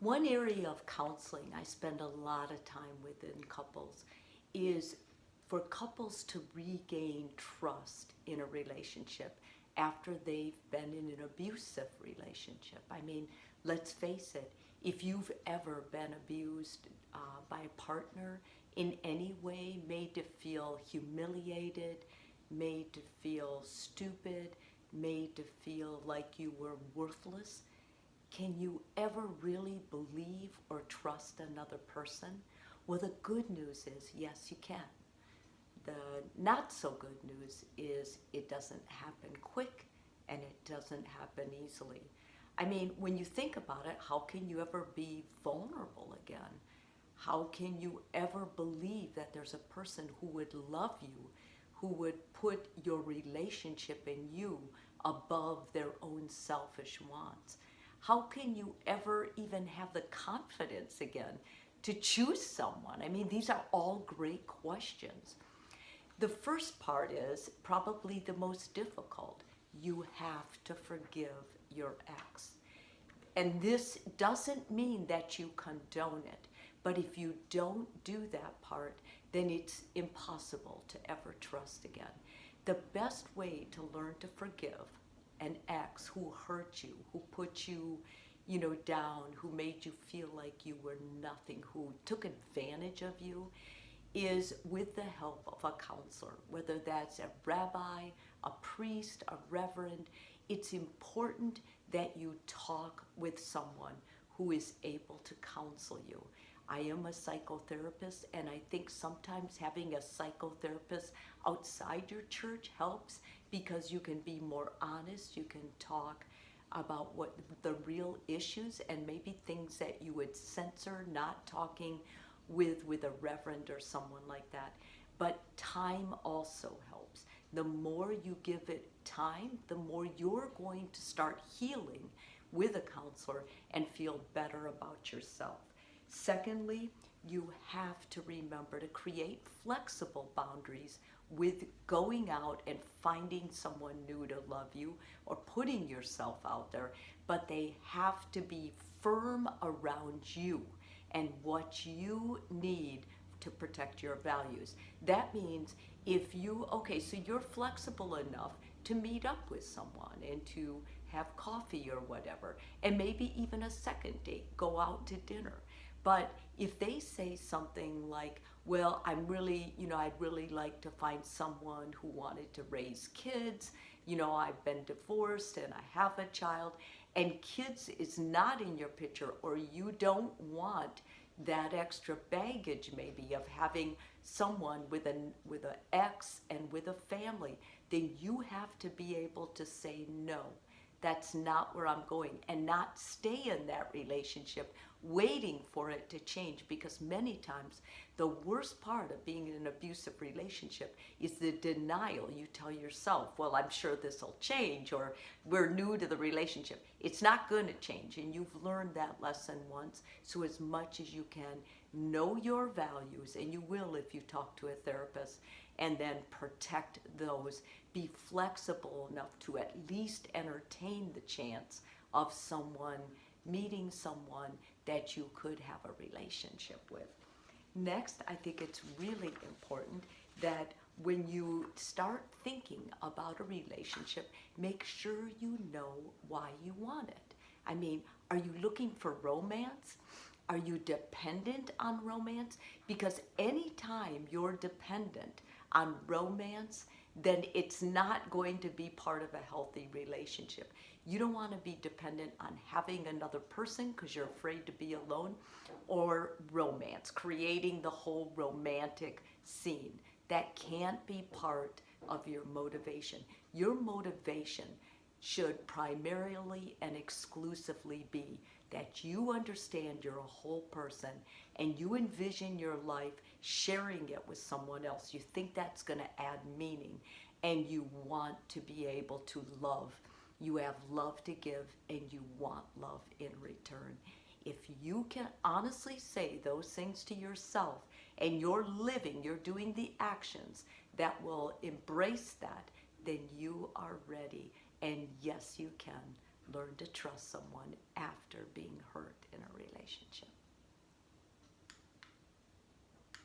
One area of counseling I spend a lot of time within couples is for couples to regain trust in a relationship after they've been in an abusive relationship. I mean, let's face it, if you've ever been abused by a partner in any way, made to feel humiliated, made to feel stupid, made to feel like you were worthless, can you ever really believe or trust another person? Well, the good news is yes, you can. The not so good news is it doesn't happen quick and it doesn't happen easily. I mean, when you think about it, how can you ever be vulnerable again? How can you ever believe that there's a person who would love you, who would put your relationship and you above their own selfish wants? How can you ever even have the confidence again to choose someone? I mean, these are all great questions. The first part is probably the most difficult. You have to forgive your ex. And this doesn't mean that you condone it, but if you don't do that part, then it's impossible to ever trust again. The best way to learn to forgive an ex who hurt you, who put you, down, who made you feel like you were nothing, who took advantage of you, is with the help of a counselor, whether that's a rabbi, a priest, a reverend. It's important that you talk with someone who is able to counsel you. I am a psychotherapist, and I think sometimes having a psychotherapist outside your church helps because you can be more honest, you can talk about what the real issues and maybe things that you would censor not talking with a reverend or someone like that. But time also helps. The more you give it time, the more you're going to start healing with a counselor and feel better about yourself. Secondly, you have to remember to create flexible boundaries with going out and finding someone new to love you or putting yourself out there, but they have to be firm around you and what you need to protect your values. That means so you're flexible enough to meet up with someone and to have coffee or whatever, and maybe even a second date, go out to dinner. But if they say something like, well, I'd really like to find someone who wanted to raise kids. I've been divorced and I have a child, and kids is not in your picture, or you don't want that extra baggage maybe of having someone with an ex and with a family, then you have to be able to say no. That's not where I'm going, and not stay in that relationship waiting for it to change, because many times the worst part of being in an abusive relationship is the denial. You tell yourself, well, I'm sure this will change, or we're new to the relationship. It's not going to change, and you've learned that lesson once. So as much as you can, know your values, and you will if you talk to a therapist, and then protect those. Be flexible enough to at least entertain the chance of meeting someone that you could have a relationship with. Next, I think it's really important that when you start thinking about a relationship, make sure you know why you want it. I mean, are you looking for romance? Are you dependent on romance? Because anytime you're dependent on romance, then it's not going to be part of a healthy relationship. You don't want to be dependent on having another person because you're afraid to be alone, or romance, creating the whole romantic scene. That can't be part of your motivation. Your motivation should primarily and exclusively be that you understand you're a whole person and you envision your life sharing it with someone else. You think that's going to add meaning, and you want to be able to love. You have love to give, and you want love in return. If you can honestly say those things to yourself, and you're doing the actions that will embrace that, then you are ready. And yes, you can learn to trust someone after being hurt in a relationship.